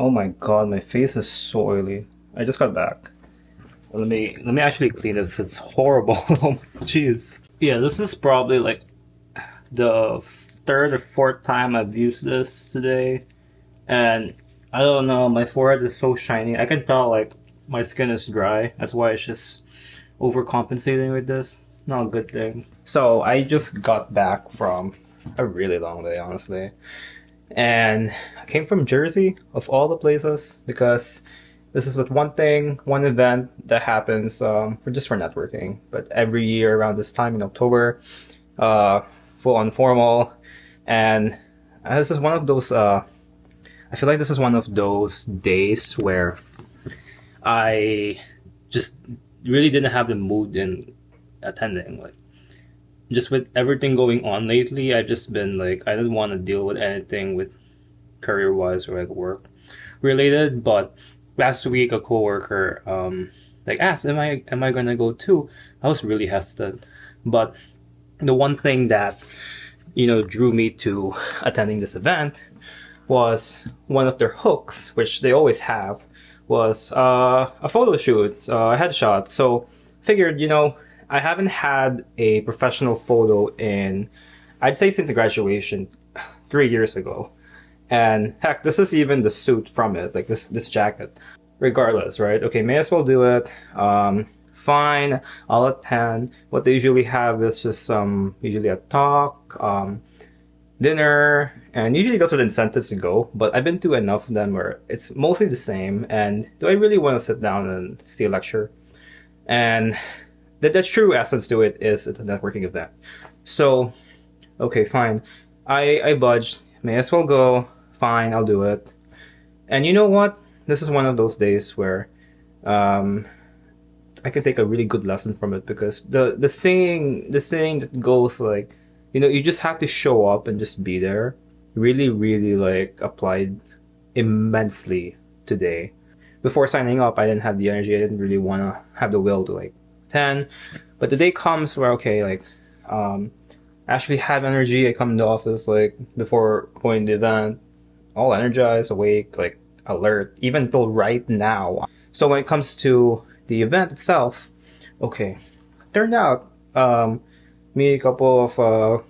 Oh my god, my face is so oily. I just got back. Let me actually clean it because it's horrible. Oh my jeez. Yeah, this is probably like the third or fourth time I've used this today, and I don't know. My forehead is so shiny. I can tell like my skin is dry. That's why it's just overcompensating with this. Not a good thing. So I just got back from a really long day, honestly. And I came from Jersey, of all the places, because this is one thing, one event that happens for just for networking. But every year around this time in October, uh, full on formal, and this is one of those. I feel like this is one of those days where I just really didn't have the mood in attending. Like just with everything going on lately, I've just been like I didn't want to deal with anything with career wise or like work related. But last week, a coworker like asked, "Am I gonna go too?" I was really hesitant, but the one thing that drew me to attending this event was one of their hooks, which they always have, was a photo shoot, a headshot. So figured, I haven't had a professional photo in, I'd say since graduation, 3 years ago. And heck, this is even the suit from it, like this jacket. Regardless, right? Okay, may as well do it. Fine, I'll attend. What they usually have is just usually a talk, dinner, and usually those are the incentives to go. But I've been to enough of them where it's mostly the same. And do I really want to sit down and see a lecture? And the true essence to it is it's a networking event. So, okay, fine. I budged. May as well go. Fine, I'll do it. And you know what? This is one of those days where I can take a really good lesson from it because the saying that goes like, you just have to show up and just be there, really, really like applied immensely today. Before signing up, I didn't have the energy. I didn't really want to have the will to like attend. But the day comes where okay, like actually have energy. I come to the office like before going to the event, all energized, awake, like alert, even till right now. So when it comes to the event itself, okay, turned out me, a couple of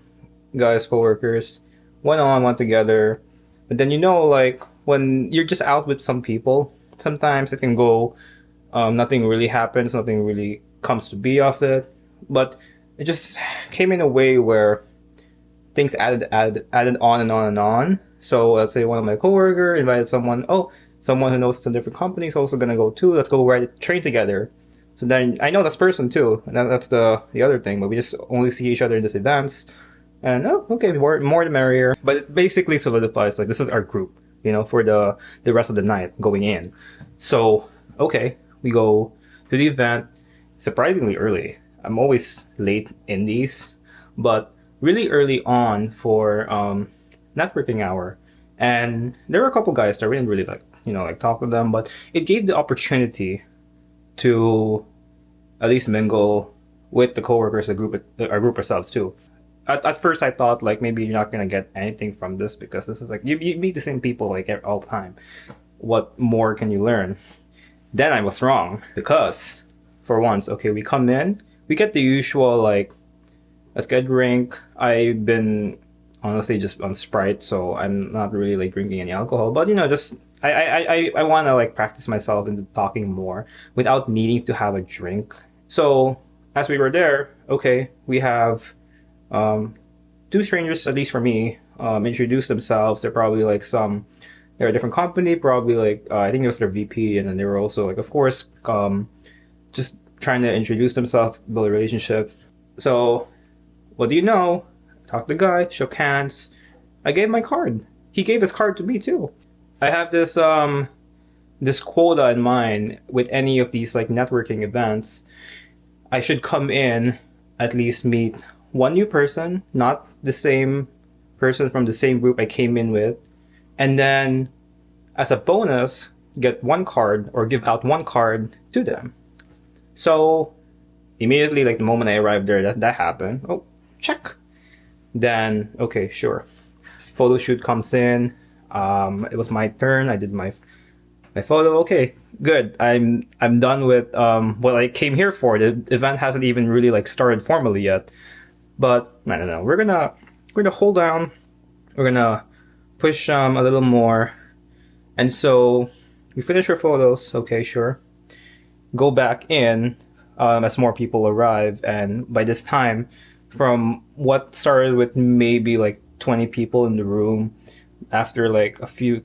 guys, coworkers, went on, went together. But then like when you're just out with some people, sometimes it can go, nothing really happens, nothing really comes to be of it. But it just came in a way where things added on and on and on. So let's say one of my coworker invited someone. Oh, someone who knows some different companies also gonna go too. Let's go ride train together. So then I know this person too, and that's the other thing. But we just only see each other in these events, and oh, okay, more the merrier. But it basically solidifies like this is our group, for the rest of the night going in. So okay, we go to the event surprisingly early. I'm always late in these, but really early on for networking hour. And there were a couple guys that I didn't really like talk with them, but it gave the opportunity to at least mingle with the coworkers, our group ourselves too. At first, I thought like maybe you're not gonna get anything from this because this is like you meet the same people like all the time. What more can you learn? Then I was wrong because for once, okay, we come in, we get the usual like let's get a drink. I've been honestly just on Sprite, so I'm not really like drinking any alcohol. But just I want to like practice myself into talking more without needing to have a drink. So as we were there, okay, we have two strangers, at least for me, introduce themselves. They're probably like they're a different company, probably like I think it was their VP, and then they were also like, of course, just trying to introduce themselves, build a relationship. So what do you know? Talked to the guy, shook hands. I gave my card. He gave his card to me too. I have this quota in mind with any of these like networking events. I should come in, at least meet one new person, not the same person from the same group I came in with, and then as a bonus, get one card or give out one card to them. So immediately, like the moment I arrived there, that happened. Oh, check. Then okay, sure. Photo shoot comes in. It was my turn. I did my my photo. Okay, good. I'm done with what I came here for. The event hasn't even really like started formally yet. But I don't know. We're gonna hold down. We're gonna push a little more. And so we finish our photos. Okay, sure. Go back in as more people arrive, and by this time, from what started with maybe like 20 people in the room, after like a few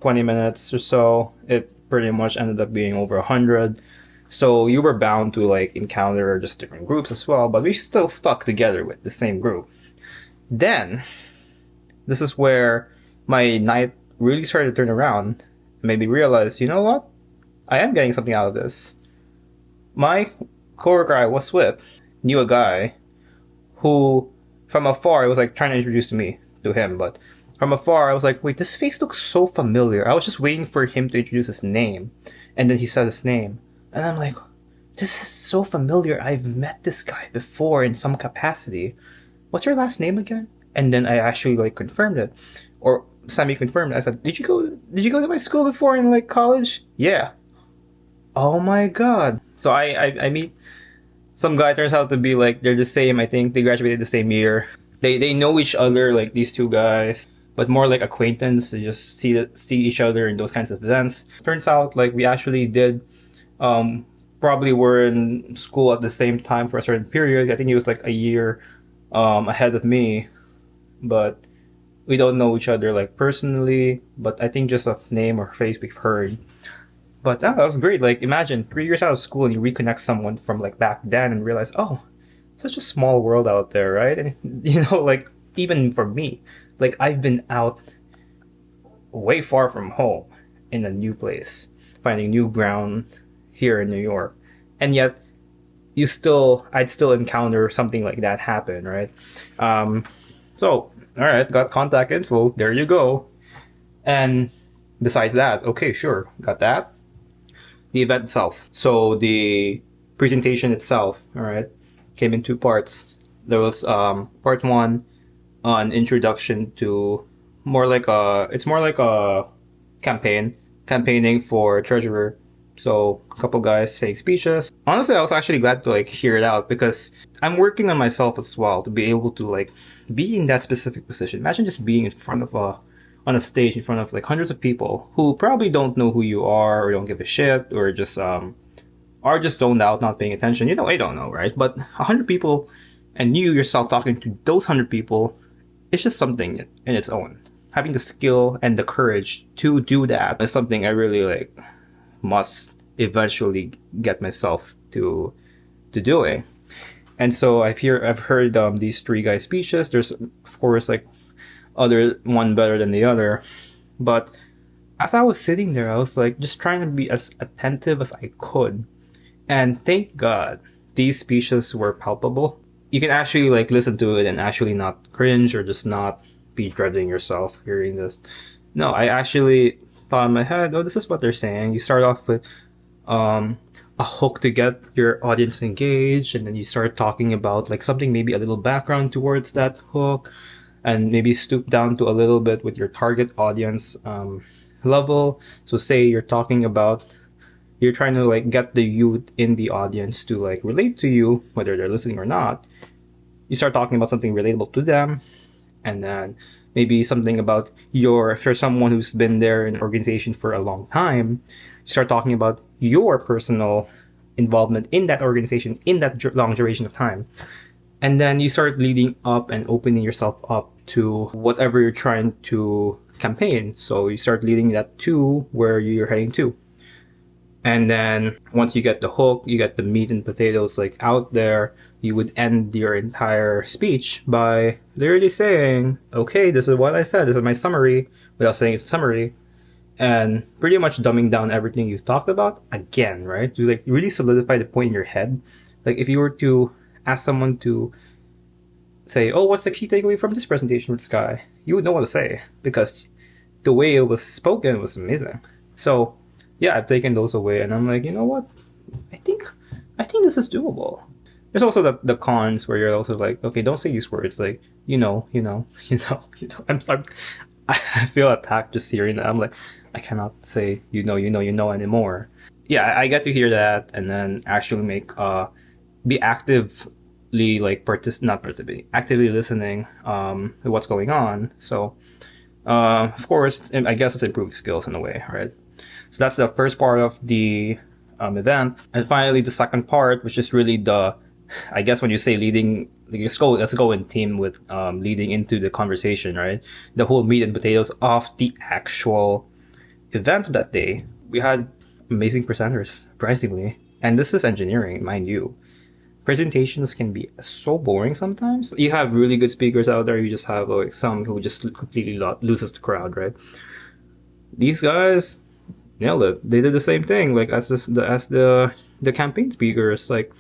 20 minutes or so, it pretty much ended up being over 100. So you were bound to like encounter just different groups as well, but we still stuck together with the same group. Then, this is where my night really started to turn around. Maybe realize, you know what? I am getting something out of this. My coworker I was with knew a guy who, from afar, it was like trying to introduce me to him, but from afar, I was like, wait, this face looks so familiar. I was just waiting for him to introduce his name, and then he said his name, and I'm like, this is so familiar. I've met this guy before in some capacity. What's your last name again? And then I actually like confirmed it, or semi-confirmed. I said, Did you go to my school before in like college? Yeah. Oh my god. So I meet some guy. Turns out to be like they're the same. I think they graduated the same year. They know each other, like these two guys, but more like acquaintance. They just see each other in those kinds of events. Turns out like we actually did probably were in school at the same time for a certain period. I think he was like a year ahead of me, but we don't know each other like personally. But I think just of name or face we've heard. But that was great. Like imagine 3 years out of school and you reconnect someone from like back then and realize, oh, such a small world out there, right? And like even for me, like I've been out way far from home in a new place, finding new ground here in New York, and yet I'd still encounter something like that happen, right? So all right, got contact info. There you go. And besides that, okay, sure, got that. The event itself. So the presentation itself, all right, came in two parts. There was part one, an introduction to it's more like a campaigning for treasurer. So a couple guys saying speeches. Honestly, I was actually glad to like hear it out because I'm working on myself as well to be able to like be in that specific position. Imagine just being in front of on a stage in front of like hundreds of people who probably don't know who you are or don't give a shit or just are just zoned out, not paying attention. I don't know, right? But 100 people and you yourself talking to those 100 people, it's just something in its own. Having the skill and the courage to do that is something I really like must eventually get myself to doing. And so I've heard these three guys' speeches. There's of course like other one better than the other, but as I was sitting there, I was like just trying to be as attentive as I could, and thank God these speeches were palpable. You can actually like listen to it and actually not cringe or just not be dreading yourself hearing this. No, I actually thought in my head, oh, this is what they're saying. You start off with a hook to get your audience engaged, and then you start talking about like something, maybe a little background towards that hook, and maybe stoop down to a little bit with your target audience level. So say you're trying to like get the youth in the audience to like relate to you, whether they're listening or not. You start talking about something relatable to them, and then maybe something about if you're someone who's been there in an organization for a long time, you start talking about your personal involvement in that organization in that long duration of time. And then you start leading up and opening yourself up to whatever you're trying to campaign. So you start leading that to where you're heading to. And then once you get the hook, you get the meat and potatoes like out there, you would end your entire speech by literally saying, okay, this is what I said, this is my summary, without saying it's a summary, and pretty much dumbing down everything you talked about again, right? To like really solidify the point in your head. Like if you were to ask someone to say, oh, what's the key takeaway from this presentation with this guy? You would know what to say because the way it was spoken was amazing. So yeah, I've taken those away and I'm like, you know what? I think this is doable. There's also the cons where you're also like, okay, don't say these words. Like, I feel attacked just hearing that. I'm like, I cannot say anymore. Yeah, I get to hear that and then actually be actively like not participating, actively listening to what's going on. So of course, I guess it's improving skills in a way, right? So that's the first part of the event, and finally the second part, which is really I guess when you say leading, let's go in team with leading into the conversation, right? The whole meat and potatoes of the actual event that day. We had amazing presenters, surprisingly, and this is engineering, mind you. Presentations can be so boring sometimes. You have really good speakers out there. You just have like some who just completely loses the crowd, right? These guys nailed it. They did the same thing, like as the campaign speakers. Like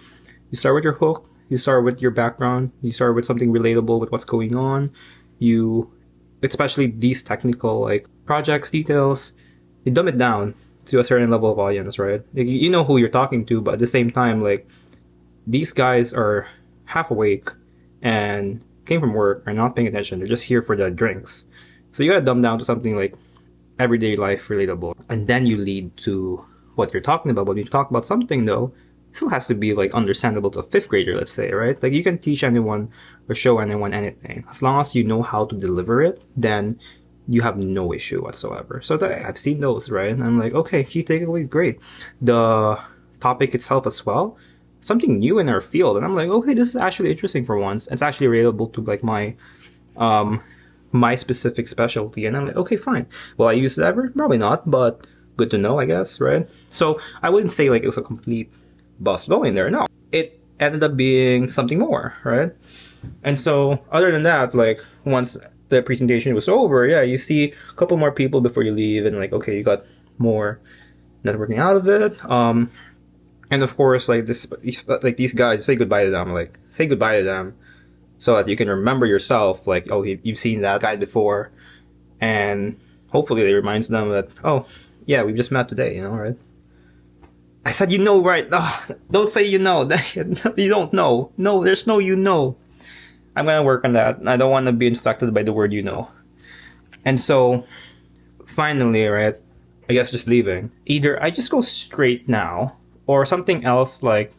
you start with your hook, you start with your background, you start with something relatable with what's going on. You, especially these technical like projects details, you dumb it down to a certain level of audience, right? Like, you know who you're talking to, but at the same time, like these guys are half awake and came from work, are not paying attention. They're just here for the drinks. So you gotta dumb down to something like everyday life relatable, and then you lead to what you're talking about. But when you talk about something though, it still has to be like understandable to a fifth grader, let's say, right? Like you can teach anyone or show anyone anything as long as you know how to deliver it. Then you have no issue whatsoever. So I've seen those, right? And I'm like, okay, key takeaway, great. The topic itself as well, something new in our field, and I'm like, okay, this is actually interesting for once. It's actually relatable to like my specific specialty, and I'm like, okay, fine. Will I use it ever? Probably not, but good to know, I guess, right? So I wouldn't say like it was a complete bust going there. No, it ended up being something more, right? And so other than that, like once the presentation was over, yeah, you see a couple more people before you leave, and like, okay, you got more networking out of it. And of course, like these guys, say goodbye to them, so that you can remember yourself, like, oh, you've seen that guy before, and hopefully it reminds them that, oh, yeah, we just met today, right? I said, right? Oh, don't say you don't know. No, there's no I'm gonna work on that. I don't want to be infected by the word And so, finally, right, I guess just leaving. Either I just go straight now, or something else like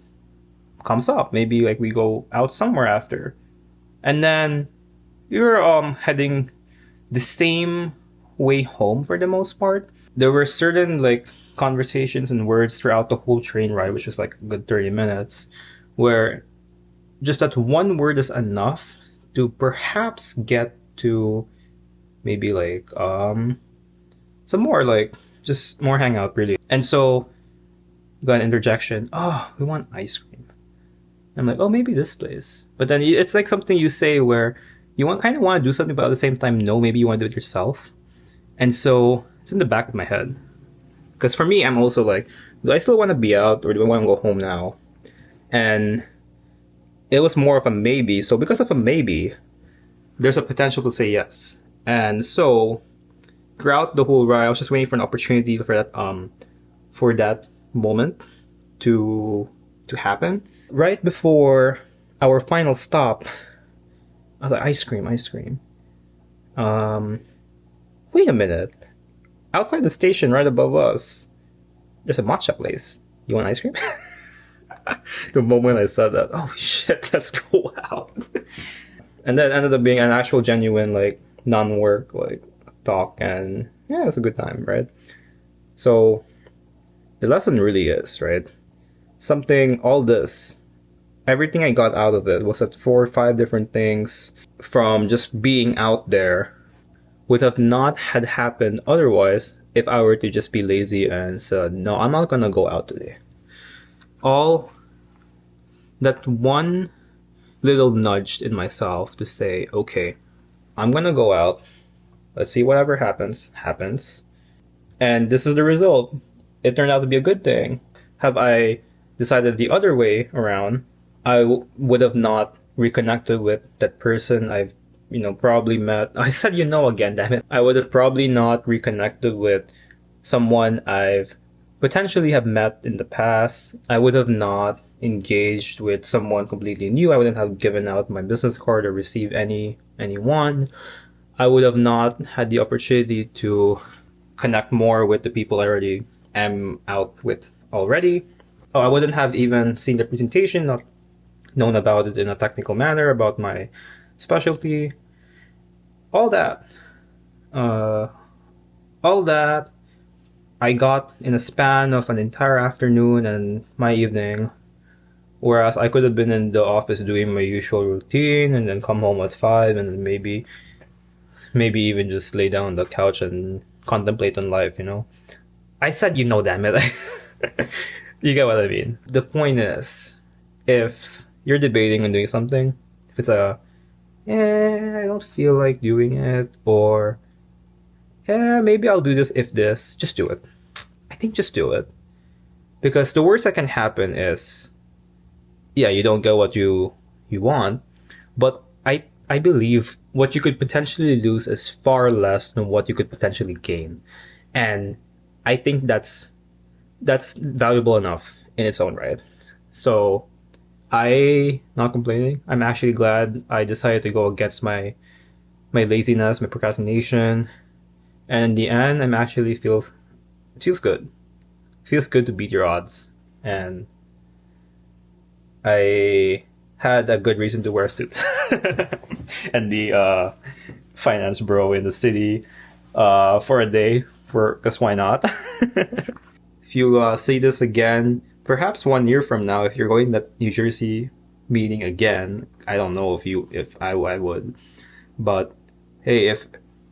comes up. Maybe like we go out somewhere after. And then you're heading the same way home for the most part. There were certain like conversations and words throughout the whole train ride, which was like a good 30 minutes, where just that one word is enough to perhaps get to maybe like some more, like just more hangout really. And so got an interjection, oh, we want ice cream. I'm like, oh, maybe this place. But then it's like something you say where you kind of want to do something, but at the same time, no, maybe you want to do it yourself. And so it's in the back of my head. Because for me, I'm also like, do I still want to be out, or do I want to go home now? And it was more of a maybe. So because of a maybe, there's a potential to say yes. And so throughout the whole ride, I was just waiting for an opportunity for that moment to happen. Right before our final stop, I was like, ice cream. Wait a minute. Outside the station right above us, there's a matcha place. You want ice cream? The moment I said that, oh shit, let's go out. And then it ended up being an actual genuine, like, non-work, like, talk, and yeah, it was a good time, right? So the lesson really is, right? Everything I got out of it was that 4 or 5 different things from just being out there would have not had happened otherwise if I were to just be lazy and said, no, I'm not gonna go out today. All that one little nudge in myself to say, okay, I'm gonna go out. Let's see, whatever happens. And this is the result. It turned out to be a good thing. Have I decided the other way around, I would have not reconnected with that person I've, probably met. I said, again, damn it. I would have probably not reconnected with someone I've potentially have met in the past. I would have not engaged with someone completely new. I wouldn't have given out my business card or received anyone. I would have not had the opportunity to connect more with the people I already am out with already. Oh, I wouldn't have even seen the presentation, not known about it in a technical manner, about my specialty, all that. Uh, all that I got in a span of an entire afternoon and my evening. Whereas I could have been in the office doing my usual routine and then come home at 5 and then maybe even just lay down on the couch and contemplate on life, you know? I said you know, damn it. You get what I mean. The point is, if you're debating on doing something, if it's I don't feel like doing it, or maybe I'll do this if this, just do it. I think just do it. Because the worst that can happen is, yeah, you don't get what you want, but I believe what you could potentially lose is far less than what you could potentially gain. And I think that's valuable enough in its own right. So I not complaining. I'm actually glad I decided to go against my laziness, my procrastination, and in the end, I'm actually it feels good. It feels good to beat your odds, and I had a good reason to wear a suit, and the finance bro in the city for a day. For because why not? If you see this again, perhaps 1 year from now, if you're going to New Jersey meeting again, I don't know if I would, but hey, if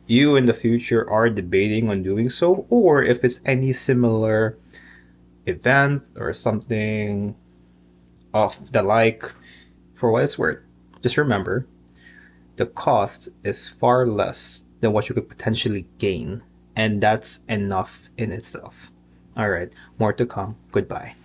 you in the future are debating on doing so, or if it's any similar event or something of the like, for what it's worth, just remember the cost is far less than what you could potentially gain, and that's enough in itself. All right, more to come. Goodbye.